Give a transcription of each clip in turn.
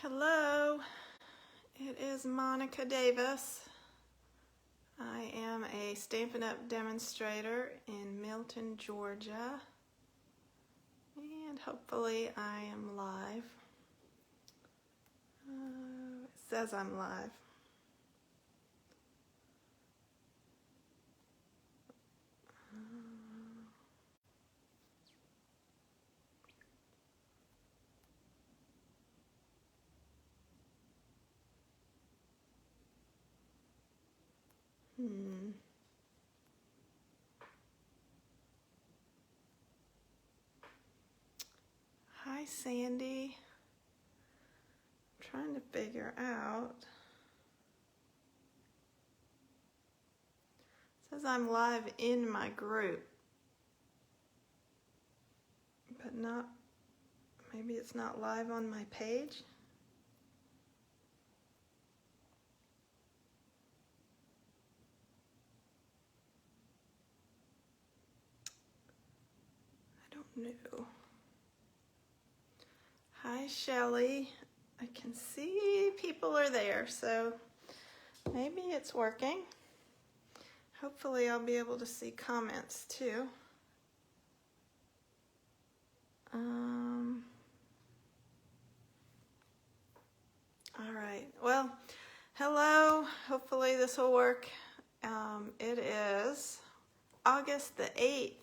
Hello, it is Monika Davis. I am a Stampin' Up! Demonstrator in Milton, Georgia, and hopefully I am live. It says I'm live. Hi, Sandy. I'm trying to figure out. It says I'm live in my group, but not, maybe it's not live on my page. I don't know. Hi, Shelly. I can see people are there, so maybe it's working. Hopefully I'll be able to see comments too. All right, well, hello. Hopefully this will work. It is August the 8th.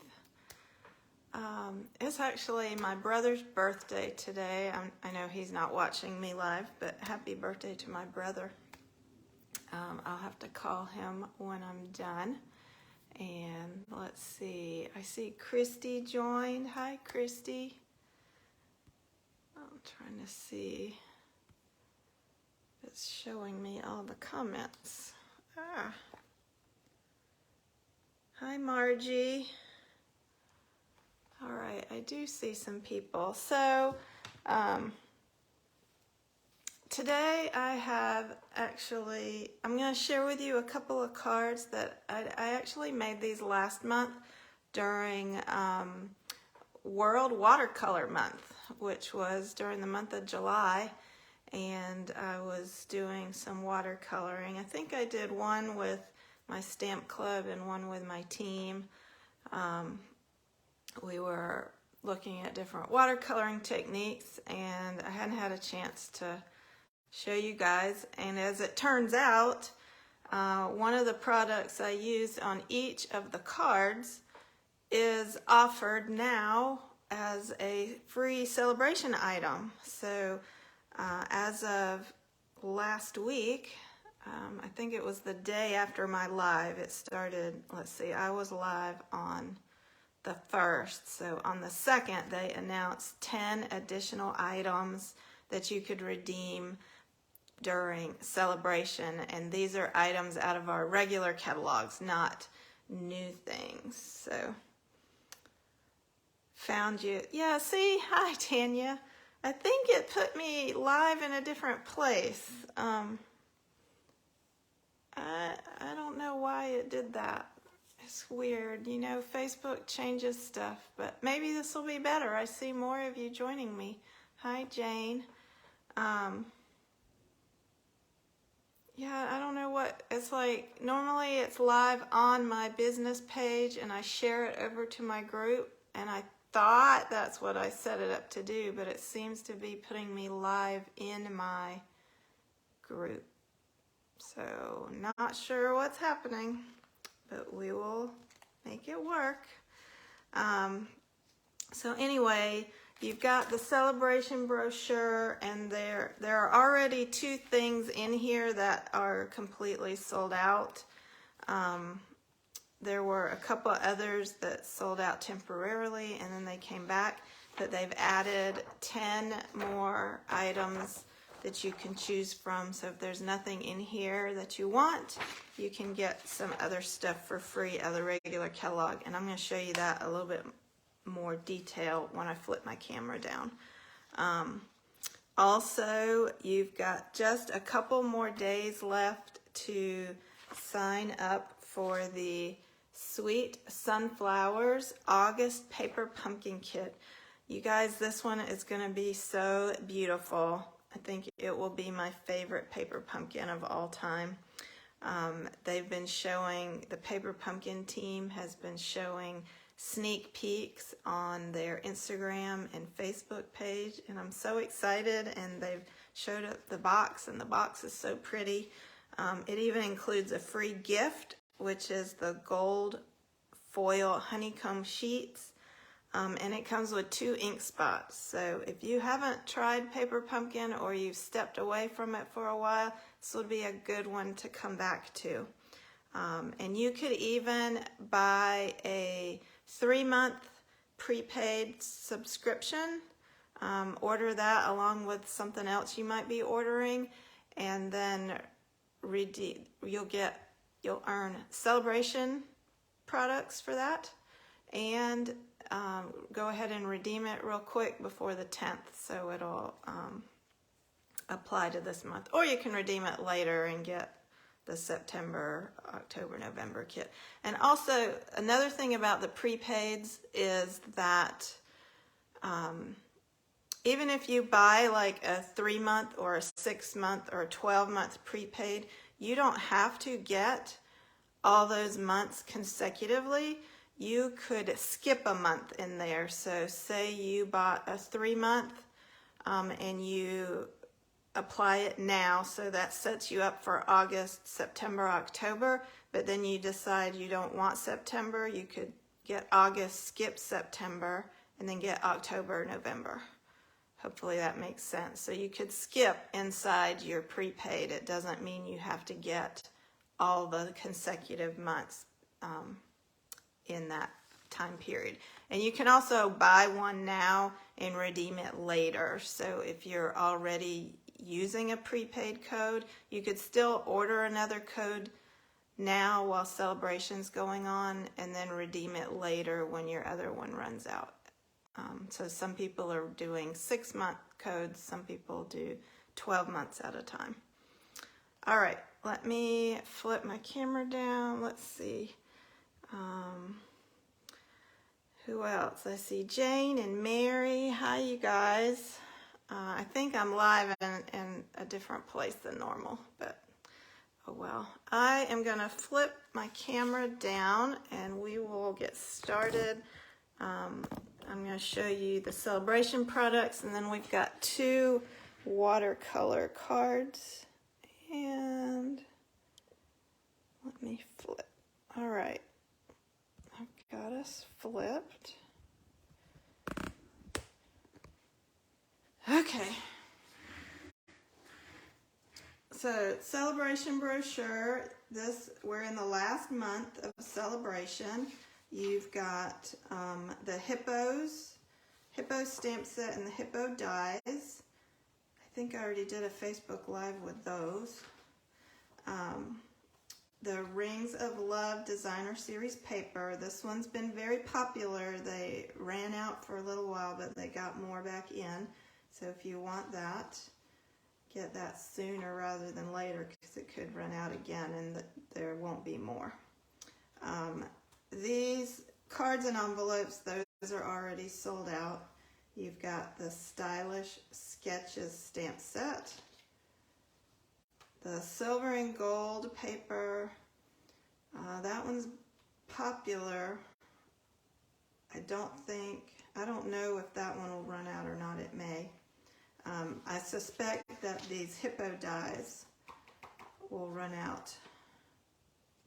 It's actually my brother's birthday today. I know he's not watching me live, but happy birthday to my brother. I'll have to call him when I'm done. And let's see, I see Christy joined. Hi, Christy. I'm trying to see if it's showing me all the comments. Hi, Margie. All right, I do see some people. So today I have actually, I'm going to share with you a couple of cards that I actually made these last month during World Watercolor Month, which was during the month of July, and I was doing some watercoloring. I think I did one with my stamp club and one with my team. We were looking at different watercoloring techniques, and I hadn't had a chance to show you guys. And as it turns out, one of the products I used on each of the cards is offered now as a free celebration item. So as of last week, I think it was the day after my live, it started, let's see, I was live on the 1st. So on the 2nd, they announced 10 additional items that you could redeem during celebration. And these are items out of our regular catalogs, not new things. So found you. Yeah, see? Hi, Tanya. I think it put me live in a different place. I don't know why it did that. It's weird, you know, Facebook changes stuff, but maybe this will be better. I see more of you joining me. Hi, Jane. Yeah, I don't know what, it's like, normally it's live on my business page and I share it over to my group, and I thought that's what I set it up to do, but it seems to be putting me live in my group. So, not sure what's happening, but we will make it work. So anyway, you've got the celebration brochure, and there are already 2 things in here that are completely sold out. There were a couple others that sold out temporarily, and then they came back, but they've added 10 more items that you can choose from. So if there's nothing in here that you want, you can get some other stuff for free out of the regular catalog. And I'm going to show you that a little bit more detail when I flip my camera down. Also, you've got just a couple more days left to sign up for the Sweet Sunflowers August Paper Pumpkin Kit. You guys, this one is going to be so beautiful. I think it will be my favorite paper pumpkin of all time. They've been showing, the Paper Pumpkin team has been showing sneak peeks on their Instagram and Facebook page, and I'm so excited. And they've showed up the box, and the box is so pretty. It even includes a free gift, which is the gold foil honeycomb sheets, and it comes with 2 ink spots. So if you haven't tried Paper Pumpkin or you've stepped away from it for a while, this would be a good one to come back to. And you could even buy a 3-month prepaid subscription, order that along with something else you might be ordering, and then you'll earn Celebration products for that, and go ahead and redeem it real quick before the 10th, so it'll apply to this month. Or you can redeem it later and get the September, October, November kit. And also, another thing about the prepaids is that even if you buy like a 3-month or a 6-month or a 12-month prepaid, you don't have to get all those months consecutively. You could skip a month in there. So say you bought a 3-month and you apply it now, so that sets you up for August, September, October, but then you decide you don't want September, you could get August, skip September, and then get October, November. Hopefully that makes sense. So you could skip inside your prepaid. It doesn't mean you have to get all the consecutive months in that time period. And you can also buy one now and redeem it later. So if you're already using a prepaid code, you could still order another code now while Celebration's going on, and then redeem it later when your other one runs out. So some people are doing 6-month codes, some people do 12 months at a time. All right, let me flip my camera down. Let's see. Who else? I see Jane and Mary. Hi, you guys. I think I'm live in a different place than normal, but oh well. I am going to flip my camera down and we will get started. I'm going to show you the Celebration products, and then we've got 2 watercolor cards. And let me flip. All right. I've got us flipped. Okay. So, Celebration brochure. We're in the last month of Celebration. You've got the Hippo stamp set and the Hippo dies. I think I already did a Facebook Live with those. The Rings of Love Designer Series paper. This one's been very popular. They ran out for a little while, but they got more back in. So if you want that, get that sooner rather than later, because it could run out again and there won't be more. These cards and envelopes, those are already sold out. You've got the Stylish Sketches stamp set, the silver and gold paper. That one's popular. I don't know if that one will run out or not. It may. I suspect that these Hippo dies will run out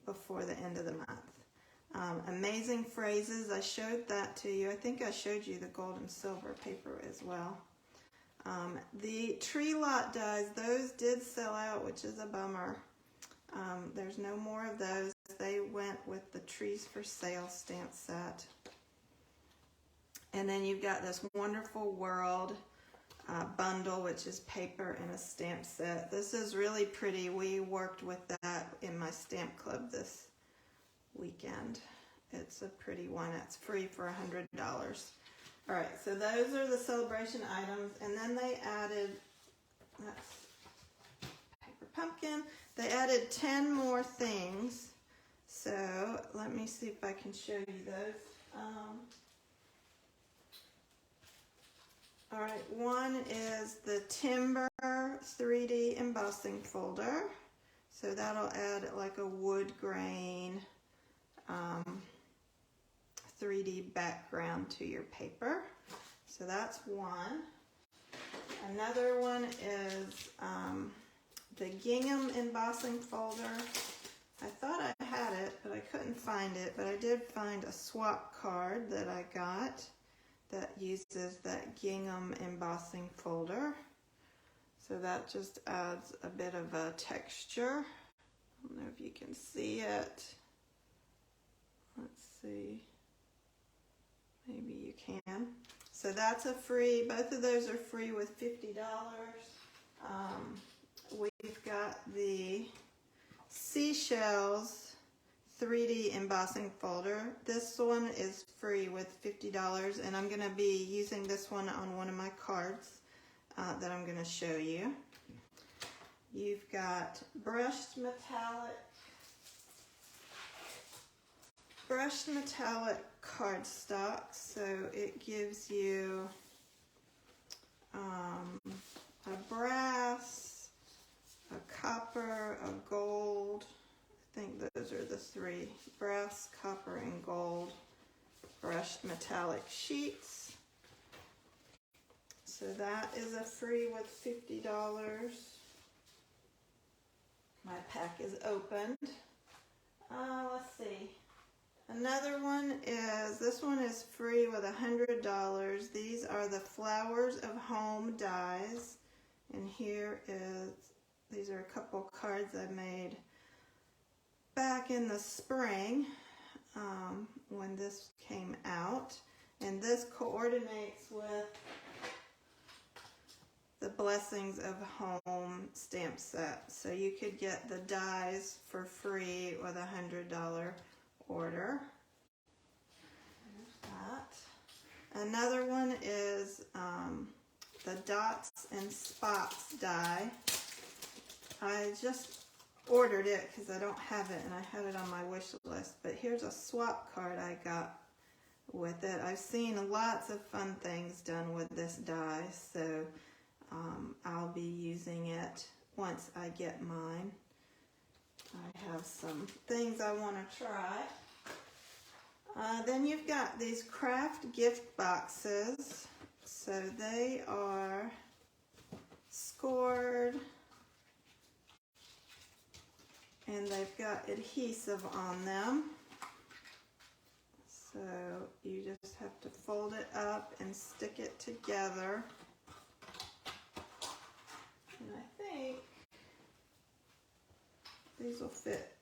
before the end of the month. Amazing Phrases, I showed that to you. I think I showed you the gold and silver paper as well. The Tree Lot dies, those did sell out, which is a bummer. There's no more of those. They went with the Trees for Sale stamp set. And then you've got this Wonderful World bundle, which is paper and a stamp set. This is really pretty. We worked with that in my stamp club this weekend. It's a pretty one. It's free for $100. All right, so those are the Celebration items, and then they added, that's Paper Pumpkin. They added 10 more things. So let me see if I can show you those. All right, one is the Timber 3D embossing folder. So that'll add like a wood grain 3D background to your paper. So that's one. Another one is the gingham embossing folder. I thought I had it, but I couldn't find it, but I did find a swap card that I got that uses that gingham embossing folder. So that just adds a bit of a texture. I don't know if you can see it. Let's see. Maybe you can. So that's a free, both of those are free with $50. We've got the Seashells 3D embossing folder. This one is free with $50, and I'm going to be using this one on one of my cards that I'm going to show you. You've got brushed metallic cardstock, so it gives you a brass, a copper, a gold. I think those are the three: brass, copper, and gold brushed metallic sheets. So that is a free with $50. My pack is opened. Let's see. Another one is, this one is free with $100. These are the Flowers of Home dies. And these are a couple cards I made back in the spring when this came out. And this coordinates with the Blessings of Home stamp set. So you could get the dies for free with a $100 order. There's that. Another one is the Dots and Spots die. I just ordered it because I don't have it and I had it on my wish list, but here's a swap card I got with it. I've seen lots of fun things done with this die, so I'll be using it once I get mine. I have some things I want to try. Then you've got these craft gift boxes. So they are scored and they've got adhesive on them. So you just have to fold it up and stick it together. And I think these will fit.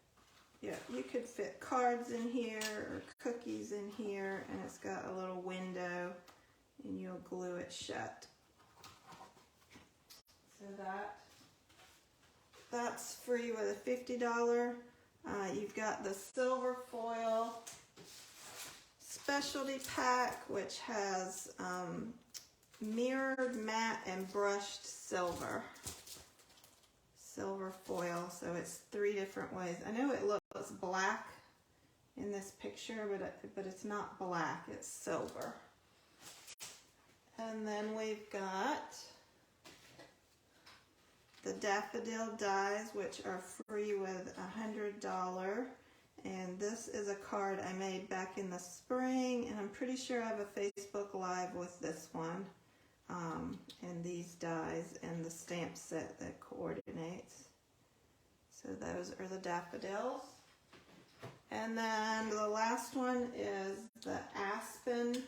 Yeah, you could fit cards in here or cookies in here, and it's got a little window and you'll glue it shut. So that's free with a $50. You've got the silver foil specialty pack, which has mirrored, matte, and brushed silver foil. So it's 3 different ways. I know it looks black in this picture, but it's not black, it's silver. And then we've got the daffodil dies, which are free with $100. And this is a card I made back in the spring, and I'm pretty sure I have a Facebook Live with this one. And these dies and the stamp set that coordinates. So those are the daffodils. And then the last one is the Aspen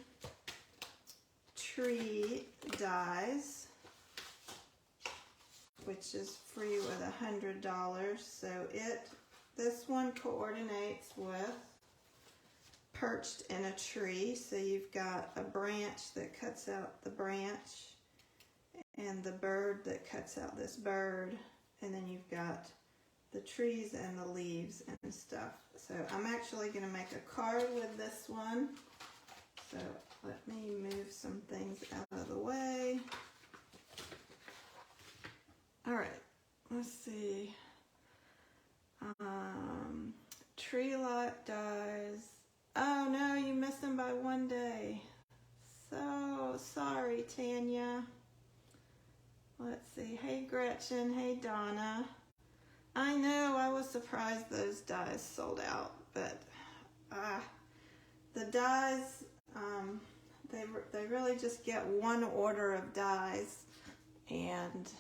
Tree dies, which is free with $100. So this one coordinates with Perched in a Tree. So you've got a branch that cuts out the branch and the bird that cuts out this bird, and then you've got the trees and the leaves and stuff. So I'm actually going to make a card with this one. So let me move some things out of the way. All right, let's see. Tree lot dies. Oh no, you missed them by 1 day. So sorry, Tanya. Let's see. Hey Gretchen. Hey Donna. I know I was surprised those dies sold out, but the dies, they really just get one order of dies, and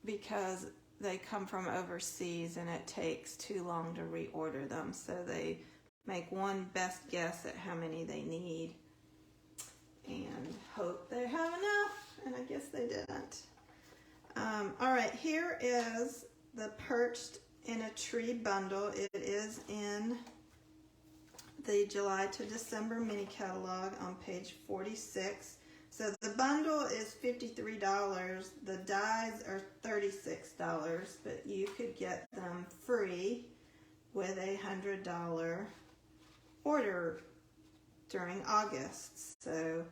because they come from overseas and it takes too long to reorder them, so they make one best guess at how many they need and hope they have enough, and I guess they didn't. All right, here is the Perched in a Tree bundle. It is in the July to December mini catalog on page 46. So the bundle is $53. The dies are $36, but you could get them free with a $100 order during August. So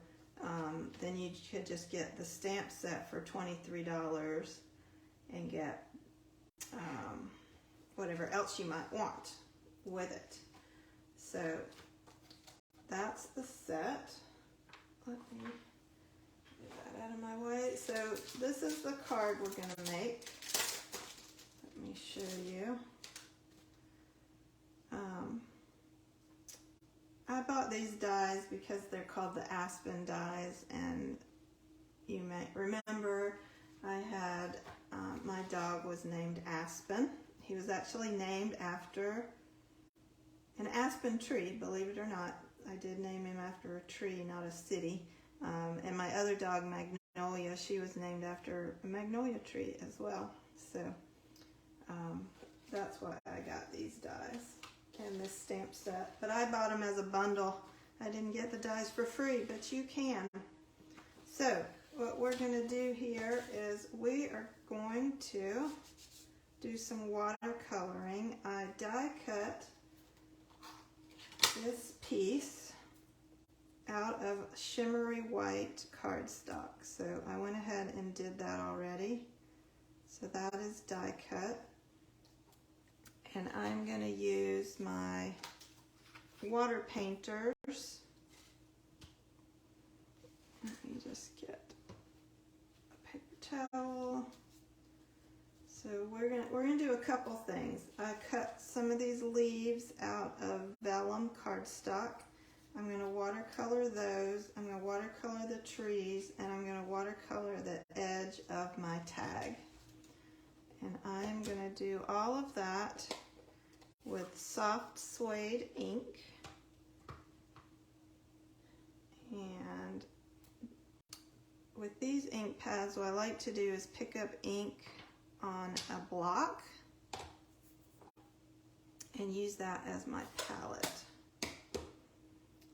then you could just get the stamp set for $23 and get whatever else you might want with it. So that's the set. Let me get that out of my way. So this is the card we're going to make. Let me show you. I bought these dies because they're called the Aspen Dies, and you may remember I had my dog was named Aspen. He was actually named after an aspen tree, believe it or not. I did name him after a tree, not a city. And my other dog, Magnolia, she was named after a magnolia tree as well. So that's why I got these dies and this stamp set. But I bought them as a bundle. I didn't get the dies for free, but you can. So what we're going to do here is we are going to do some watercoloring. I die cut this piece out of shimmery white cardstock. So I went ahead and did that already. So that is die cut. And I'm going to use my water painters. Let me just get a paper towel. So we're gonna do a couple things. I cut some of these leaves out of vellum cardstock. I'm gonna watercolor those. I'm gonna watercolor the trees, and I'm gonna watercolor the edge of my tag. And I'm gonna do all of that with soft suede ink. And with these ink pads, what I like to do is pick up ink on a block and use that as my palette.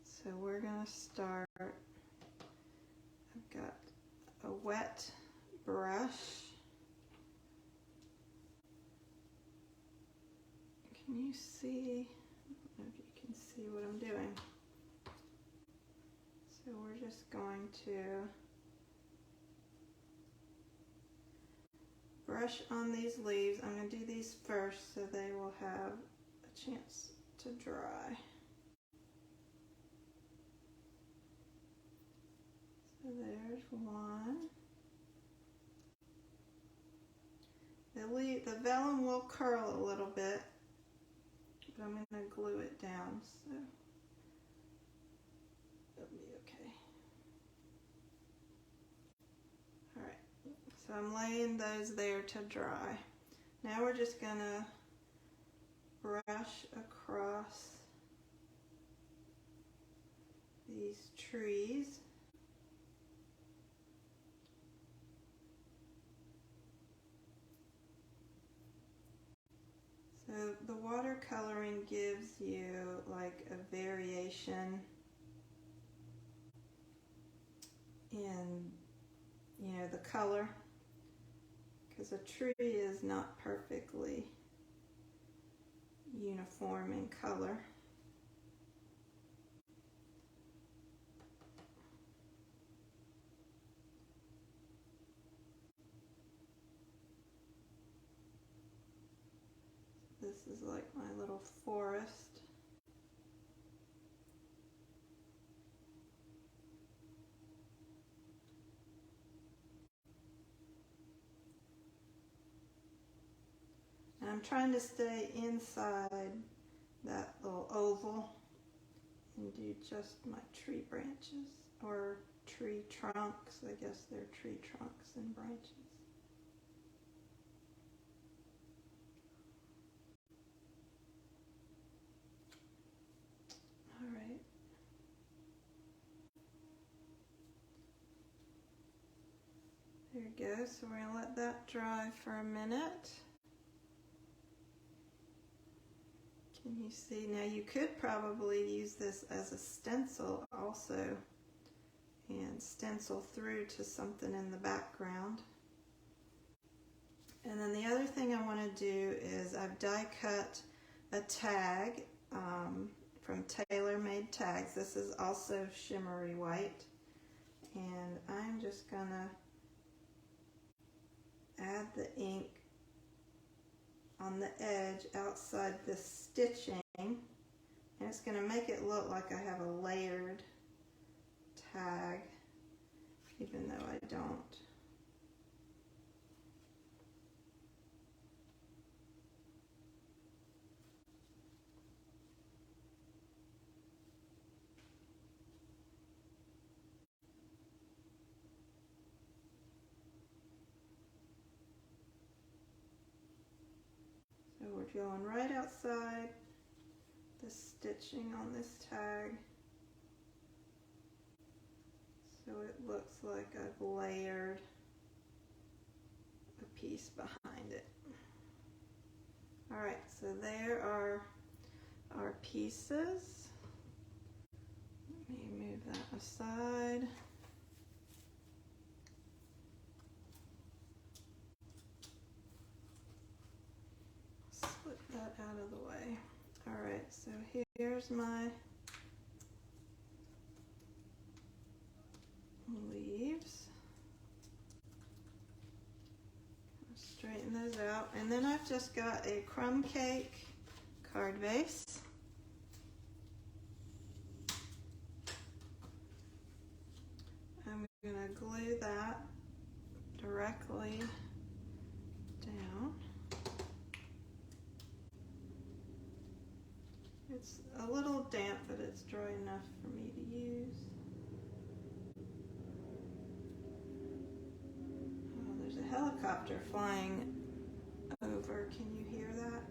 So we're going to start. I've got a wet brush. Can you see? I don't know if you can see what I'm doing. So we're just going to brush on these leaves. I'm going to do these first so they will have a chance to dry. So there's one. The vellum will curl a little bit, but I'm going to glue it down, so it'll be okay. Alright, so I'm laying those there to dry. Now we're just going to brush across these trees. So the watercoloring gives you like a variation in, you know, the color, because a tree is not perfectly uniform in color. This is like my little forest. I'm trying to stay inside that little oval and do just my tree branches, or tree trunks. I guess they're tree trunks and branches. All right. There you go. So we're going to let that dry for a minute. Can you see? Now you could probably use this as a stencil also and stencil through to something in the background. And then the other thing I want to do is I've die cut a tag from Tailor Made Tags. This is also shimmery white. And I'm just going to add the ink on the edge outside the stitching, and it's going to make it look like I have a layered tag, even though I don't. So we're going right outside the stitching on this tag, so it looks like I've layered a piece behind it. All right, so there are our pieces. Let me move that aside. Slip that out of the way. All right, so here's my leaves. Straighten those out, and then I've just got a crumb cake card vase. I'm going to glue that directly down. It's a little damp, but it's dry enough for me to use. Oh, there's a helicopter flying over. Can you hear that?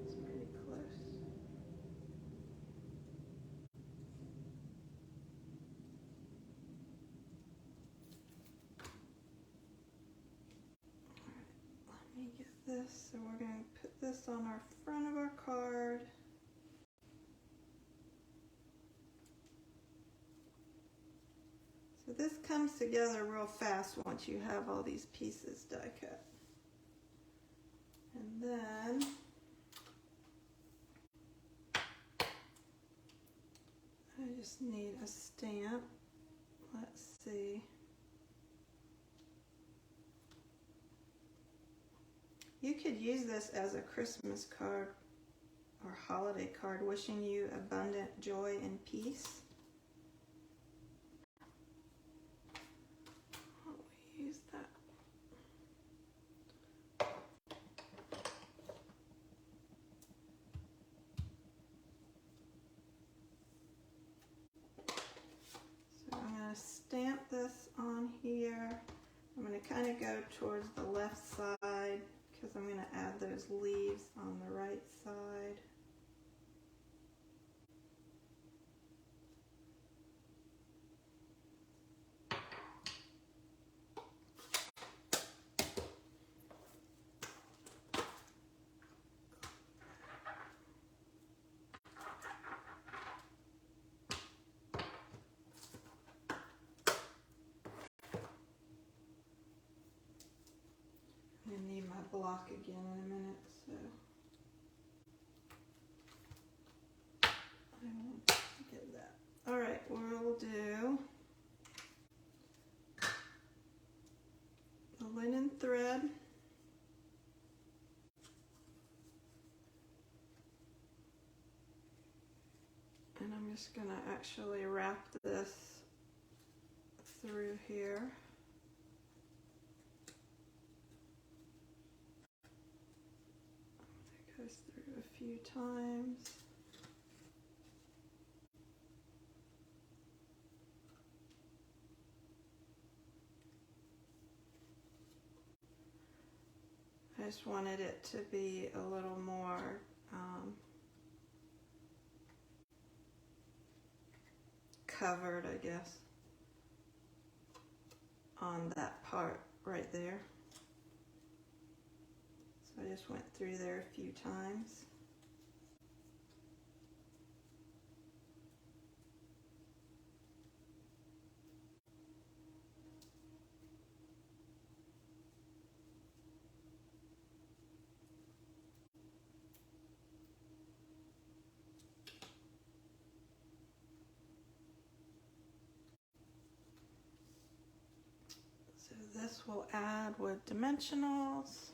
It's pretty close. All right, let me get this. So we're going to put this on our front of our card. So this comes together real fast once you have all these pieces die cut. And then I just need a stamp. Let's see. You could use this as a Christmas card or holiday card wishing you abundant joy and peace. Use that. So I'm going to stamp this on here. I'm going to kind of go towards the left side because I'm going to add those leaves on the right side. I need my block again in a minute, so I want to get that. All right, we'll do the linen thread. And I'm just going to actually wrap this through here. few times. I just wanted it to be a little more covered, I guess, on that part right there. So I just went through there a few times. So this will add with dimensionals.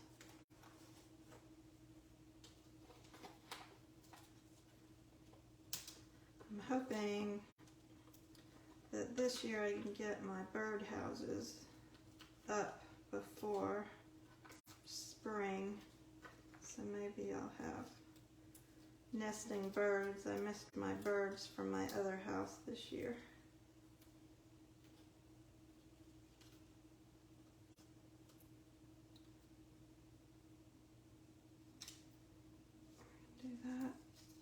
I'm hoping that this year I can get my bird houses up before spring, so maybe I'll have nesting birds. I missed my birds from my other house this year. Do that,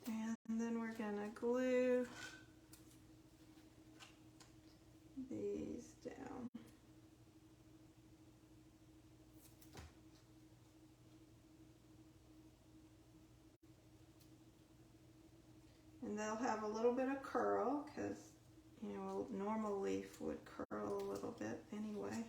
and then we're gonna glue these down. And they'll have a little bit of curl because, you know, a normal leaf would curl a little bit anyway.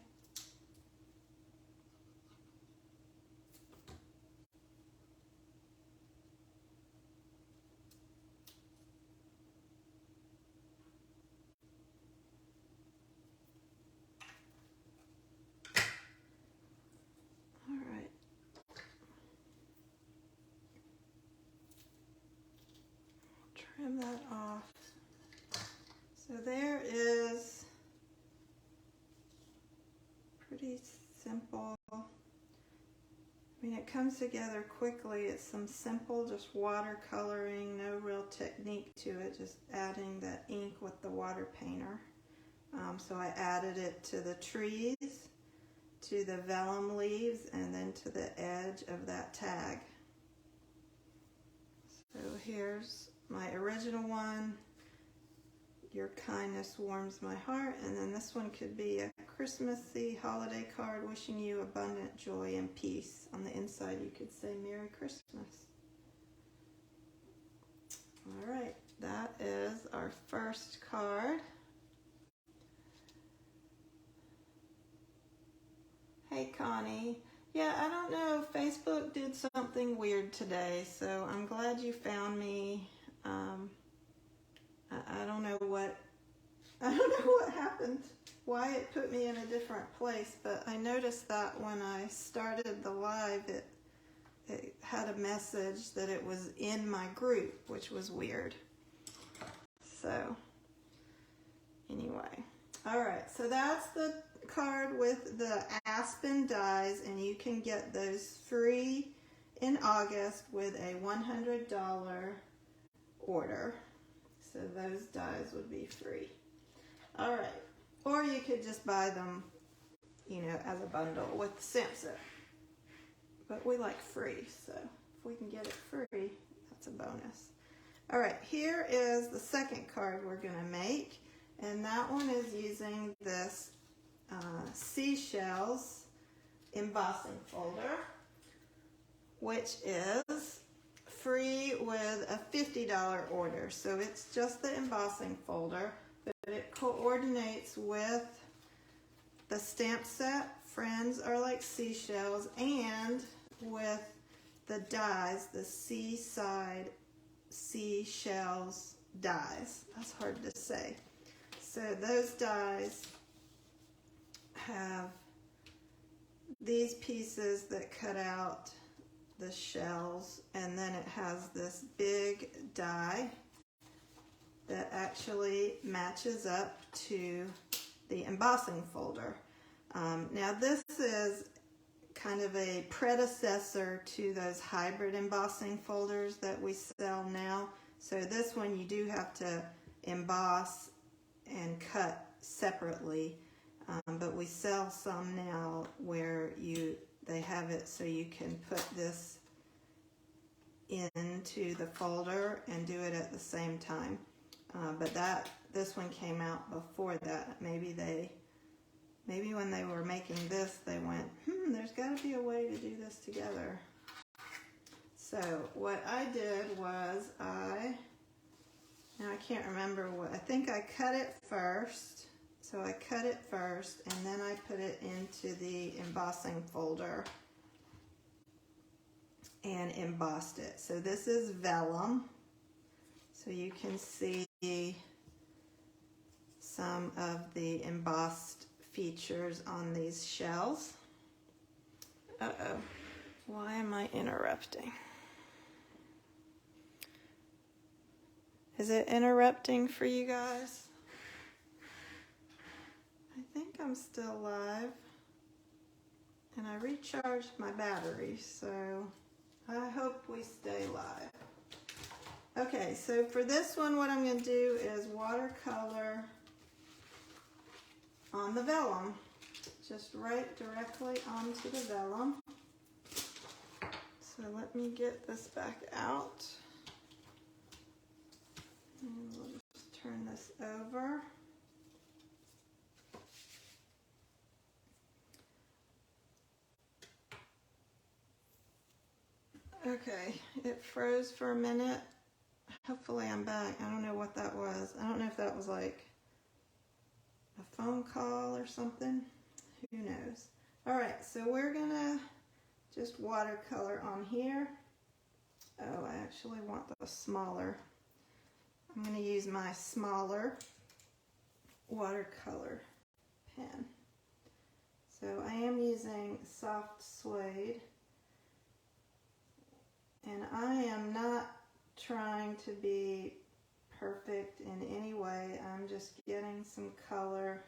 Trim that off. So there is pretty simple. I mean, it comes together quickly. It's some simple, just watercoloring, no real technique to it, just adding that ink with the water painter. So I added it to the trees, to the vellum leaves, and then to the edge of that tag. So here's my original one, Your Kindness Warms My Heart, and then this one could be a Christmassy holiday card wishing you abundant joy and peace. On the inside you could say Merry Christmas. All right, that is our first card. Hey Connie. Yeah, I don't know, Facebook did something weird today, so I'm glad you found me. I don't know what happened, why it put me in a different place, but I noticed that when I started the live, it had a message that it was in my group, which was weird. So anyway, all right, so that's the card with the Aspen Dies, and you can get those free in August with a $100 order. So those dies would be free. All right, or you could just buy them, you know, as a bundle with the stamp set. But we like free, so if we can get it free, that's a bonus. All right, here is the second card we're gonna make, and that one is using this Seashells embossing folder, which is free with a $50 order. So it's just the embossing folder, but it coordinates with the stamp set, Friends Are Like Seashells, and with the dies, the Seaside Seashells dies. That's hard to say. So those dies have these pieces that cut out the shells, and then it has this big die that actually matches up to the embossing folder. Now this is kind of a predecessor to those hybrid embossing folders that we sell now. So this one you do have to emboss and cut separately, but we sell some now where they have it so you can put this into the folder and do it at the same time. But this one came out before that. Maybe when they were making this, they went, there's got to be a way to do this together. So what I did was now I can't remember I think I cut it first. So I cut it first and then I put it into the embossing folder and embossed it. So this is Vellum. So you can see some of the embossed features on these shells. Uh-oh, why am I interrupting? Is it interrupting for you guys? I think I'm still live. And I recharged my battery, so I hope we stay live. Okay, so for this one, what I'm going to do is watercolor on the vellum. Just write directly onto the vellum. So let me get this back out. And we'll just turn this over. Okay, it froze for a minute. Hopefully I'm back. I don't know what that was. I don't know if that was like a phone call or something. Who knows? All right, so we're gonna just watercolor on here. Oh, I actually want the smaller. I'm gonna use my smaller watercolor pen. So I am using soft suede. And I am not trying to be perfect in any way. I'm just getting some color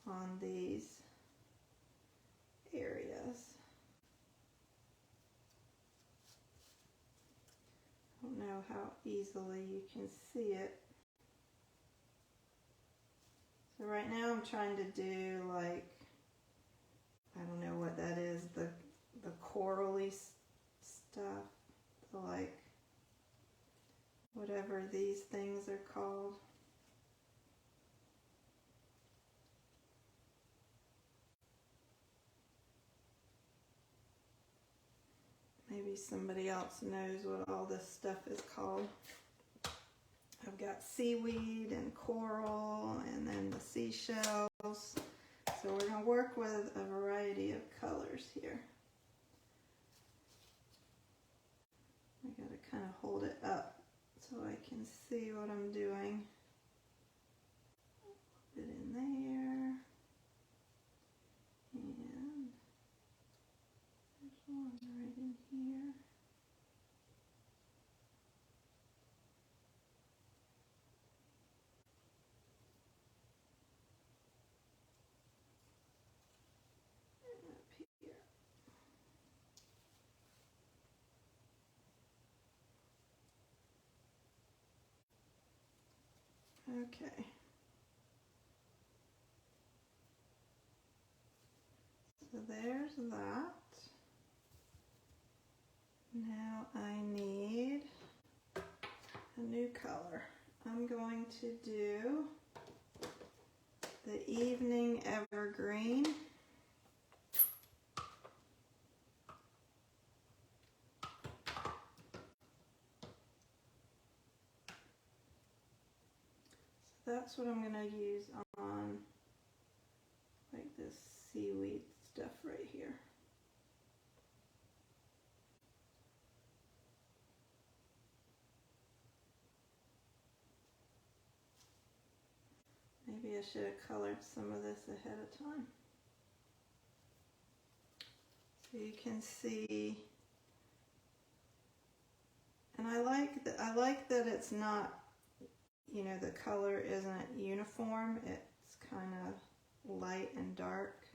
on these areas. I don't know how easily you can see it. So right now I'm trying to do like, I don't know what that is, the corally stuff, like whatever these things are called. Maybe somebody else knows what all this stuff is called. I've got seaweed and coral and then the seashells. So we're going to work with a variety of colors here. I got to kind of hold it up so I can see what I'm doing. Put it in there. And there's one right in here. And up here. Okay. So there's that. Now I need a new color. I'm going to do the Evening Evergreen. So that's what I'm going to use on like this seaweed stuff right here. Maybe I should have colored some of this ahead of time. So you can see, and I like that it's not, you know, the color isn't uniform. It's kind of light and dark.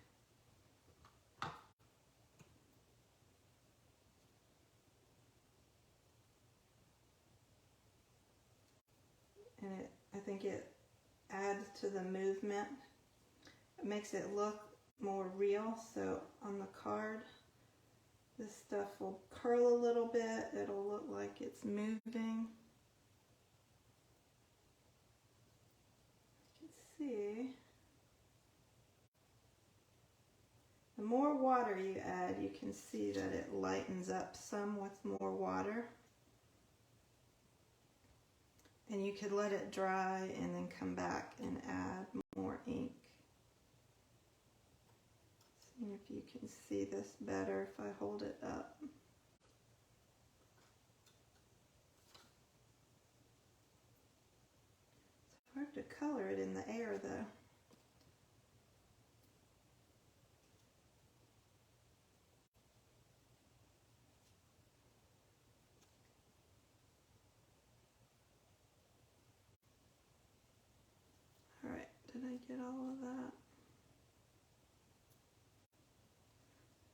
and I think it adds to the movement. It makes it look more real. So on the card, this stuff will curl a little bit. It'll look like it's moving. You can see. The more water you add, you can see that it lightens up some with more water. And you could let it dry and then come back and add more ink. See if you can see this better if I hold it up. It's hard to color it in the air though. Did I get all of that?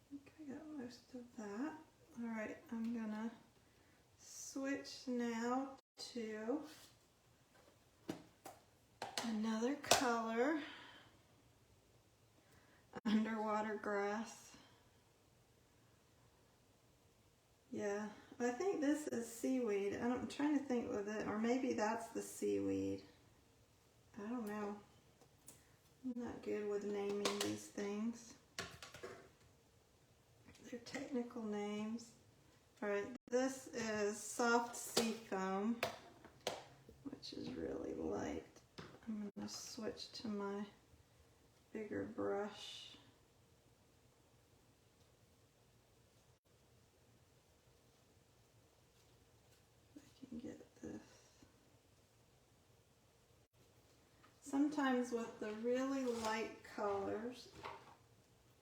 I think I got most of that. All right, I'm gonna switch now to another color, underwater grass. Yeah, I think this is seaweed. I'm trying to think with it, or maybe that's the seaweed. I don't know. I'm not good with naming these things. They're technical names. Alright, this is soft sea foam, which is really light. I'm going to switch to my bigger brush. If I can get this. Sometimes with the really light colors,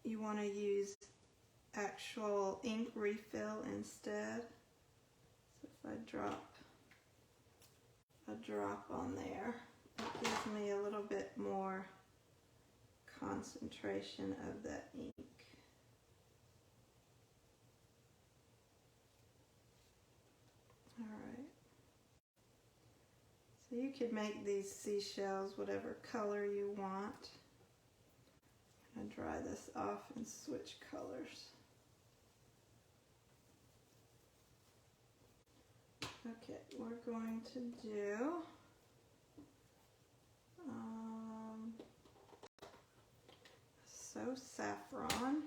you want to use actual ink refill instead. So if I drop a drop on there, it gives me a little bit more concentration of that ink. All right. So you could make these seashells whatever color you want. I'm going to dry this off and switch colors. Okay, we're going to do Saffron.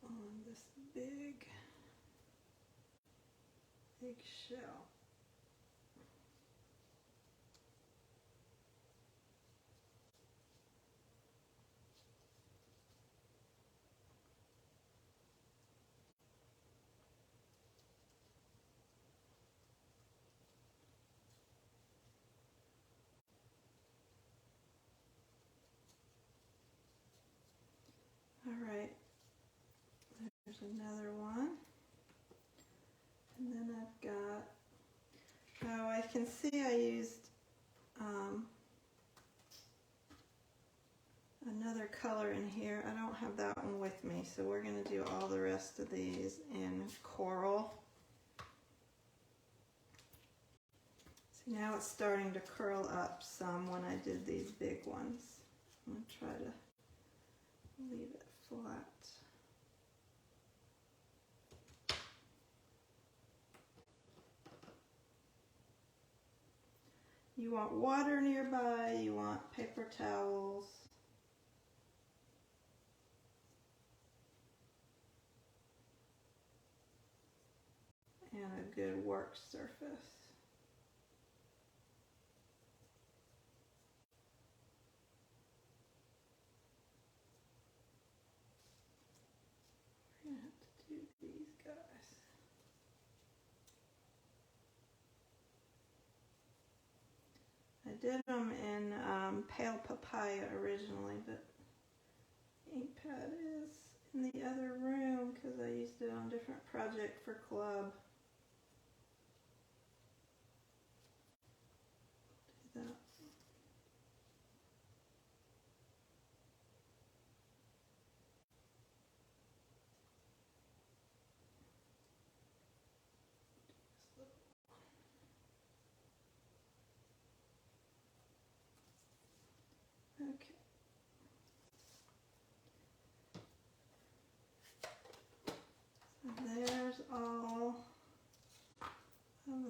On this big shell. All right, there's another one. And then I've got, oh, I can see I used another color in here. I don't have that one with me, so we're going to do all the rest of these in coral. See, now it's starting to curl up some when I did these big ones. I'm going to try to leave it flat. You want water nearby, you want paper towels. And a good work surface. We're going to have to do these guys. I did them in pale papaya originally, but ink pad is in the other room because I used it on a different project for club. Do that.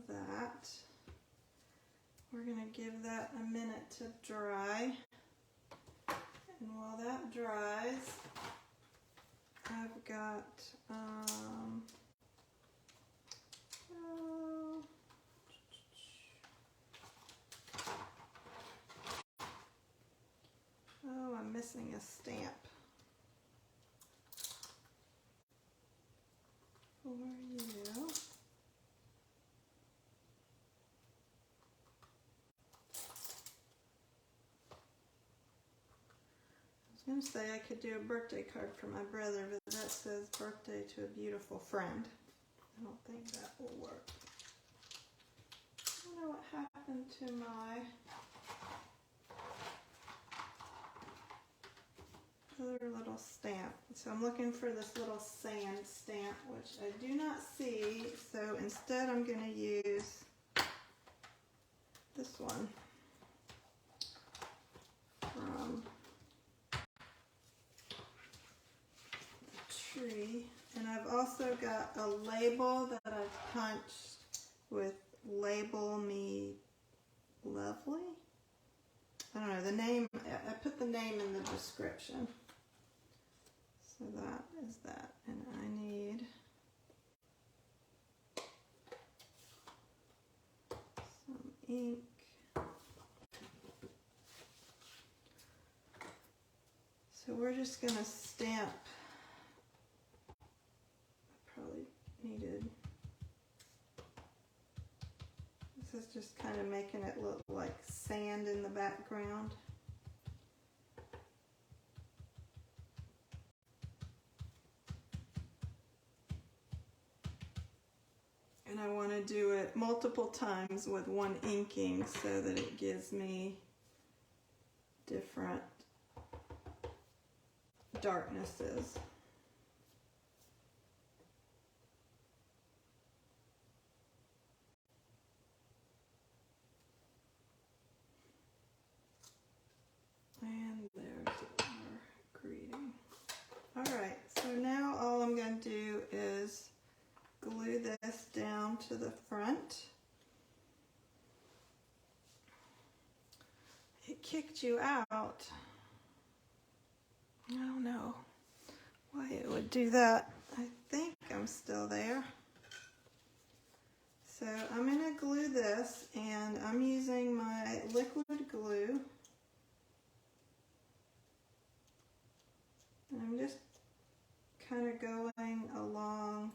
that. We're going to give that a minute to dry. And while that dries, I've got I'm missing a stamp for you. I was going to say I could do a birthday card for my brother, but that says birthday to a beautiful friend. I don't think that will work. I don't know what happened to my other little stamp. So I'm looking for this little sand stamp, which I do not see. So instead I'm going to use this one from the tree. And I've also got a label that I've punched with Label Me Lovely. I don't know, the name, I put the name in the description. So that is that. And I need some ink. So we're just going to stamp. I probably needed, this is just kind of making it look like sand in the background. And I want to do it multiple times with one inking so that it gives me different darknesses. And there's our greeting. All right, so now all I'm going to do is glue this down to the front. It kicked you out. I don't know why it would do that. I think I'm still there. So I'm going to glue this, and I'm using my liquid glue. And I'm just kind of going along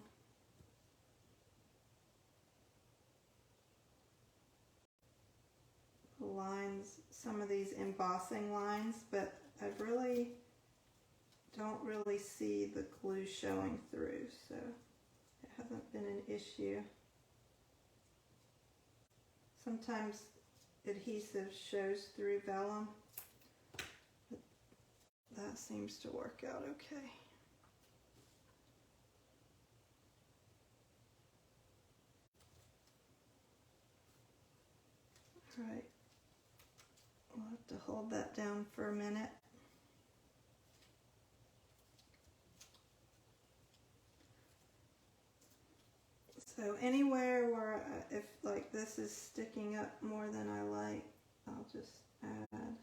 the lines, some of these embossing lines, but I really don't really see the glue showing through, so it hasn't been an issue. Sometimes adhesive shows through vellum, but that seems to work out okay. All right, we'll have to hold that down for a minute. So anywhere where, if like this is sticking up more than I like, I'll just add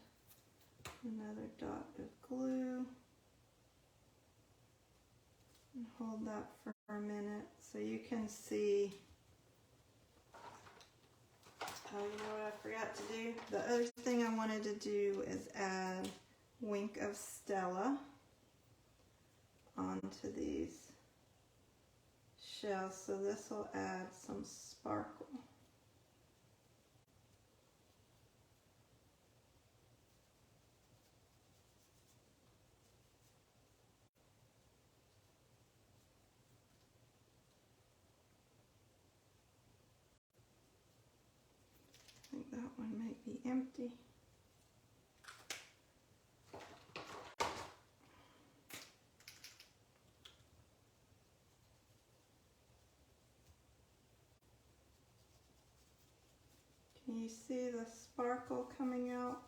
another dot of glue and hold that for a minute so you can see. Oh, you know what I forgot to do? The other thing I wanted to do is add Wink of Stella onto these shells, so this will add some sparkle. I think that one might be empty. Can you see the sparkle coming out?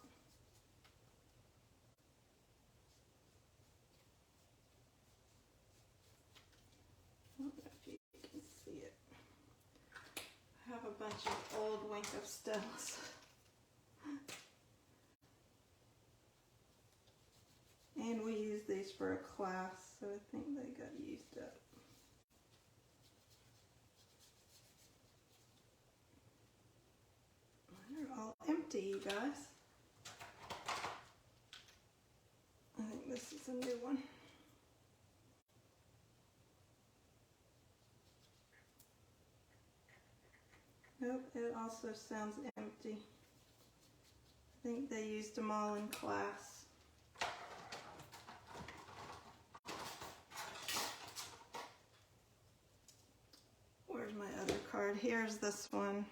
I don't know if you can see it. I have a bunch of old Wink of Stellas. And we use these for a class, so I think they got used up. Mine are all empty, you guys. I think this is a new one. Nope, it also sounds empty. I think they used them all in class. Where's my other card? Here's this one.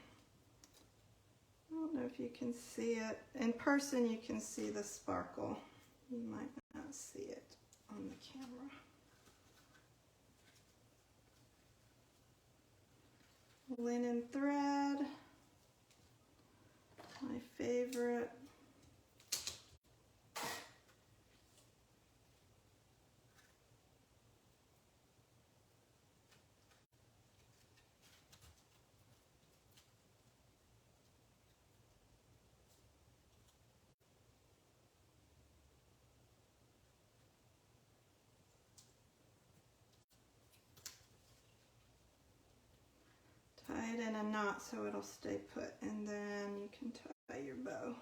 I don't know if you can see it. In person, you can see the sparkle. You might not see it on the camera. Linen thread, my favorite. Tie it in a knot so it'll stay put, and then you can tie your bow.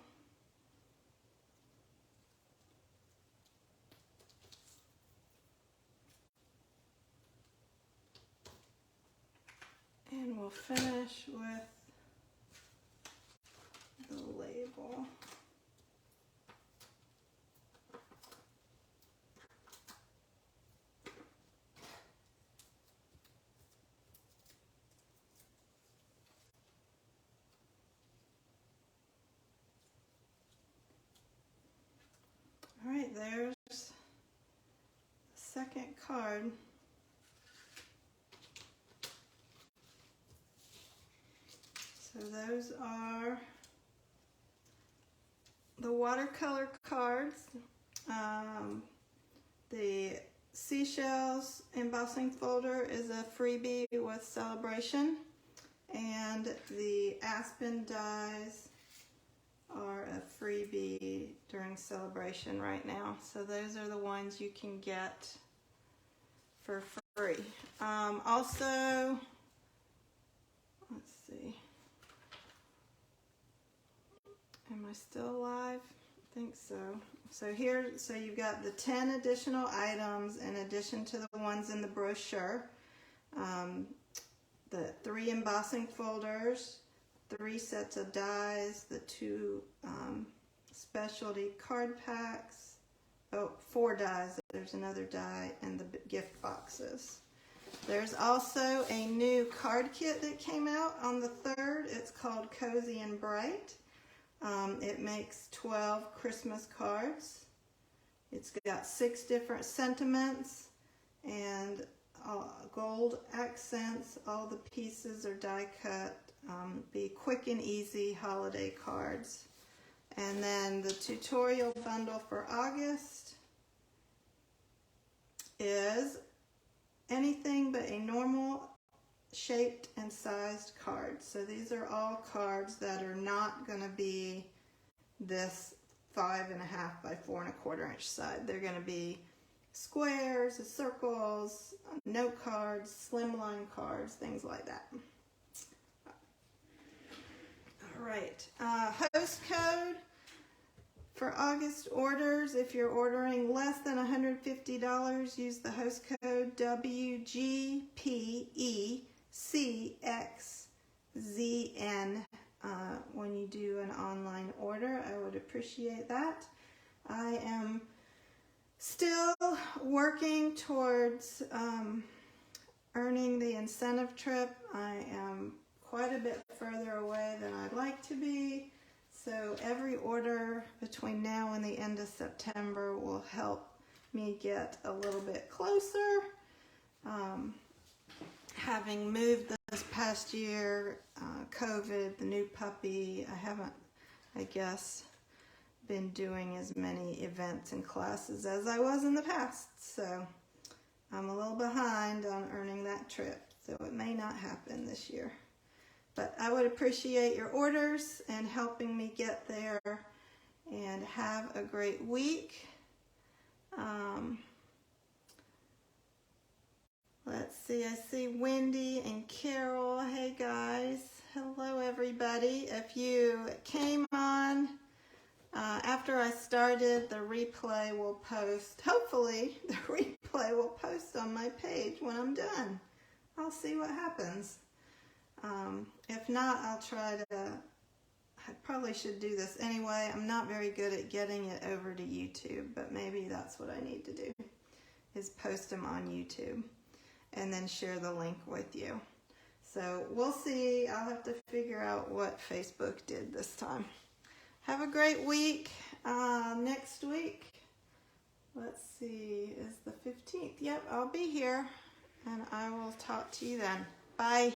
And we'll finish with the label. All right, there's the second card. So those are the watercolor cards. The Seashells embossing folder is a freebie with Sale-a-bration, and the Aspen Dies are a freebie during Sale-a-bration right now. So those are the ones you can get for free. Also, let's see. Am I still alive? I think so. So here, so you've got the 10 additional items in addition to the ones in the brochure. The 3 embossing folders, 3 sets of dies, the 2 specialty card packs, 4 dies, there's another die, and the gift boxes. There's also a new card kit that came out on the 3rd. It's called Cozy and Bright. It makes 12 Christmas cards. It's got 6 different sentiments and gold accents. All the pieces are die cut. Be quick and easy holiday cards. And then the tutorial bundle for August is anything but a normal shaped and sized card. So these are all cards that are not going to be this 5.5 by 4.25 inch side. They're going to be squares, circles, note cards, slimline cards, things like that. All right, host code for August orders. If you're ordering less than $150, use the host code WGPECXZN when you do an online order. I would appreciate that. I am still working towards earning the incentive trip. I am quite a bit further away than I'd like to be. So every order between now and the end of September will help me get a little bit closer. Having moved this past year, COVID, the new puppy, I haven't, I guess, been doing as many events and classes as I was in the past. So I'm a little behind on earning that trip. So it may not happen this year. But I would appreciate your orders and helping me get there, and have a great week. Let's see, I see Wendy and Carol. Hey guys, hello everybody. If you came on after I started, the replay will post, hopefully the replay will post on my page when I'm done. I'll see what happens. If not, I'll try to, I probably should do this anyway. I'm not very good at getting it over to YouTube, but maybe that's what I need to do, is post them on YouTube and then share the link with you. So we'll see. I'll have to figure out what Facebook did this time. Have a great week. Next week, let's see, is the 15th. Yep, I'll be here, and I will talk to you then. Bye.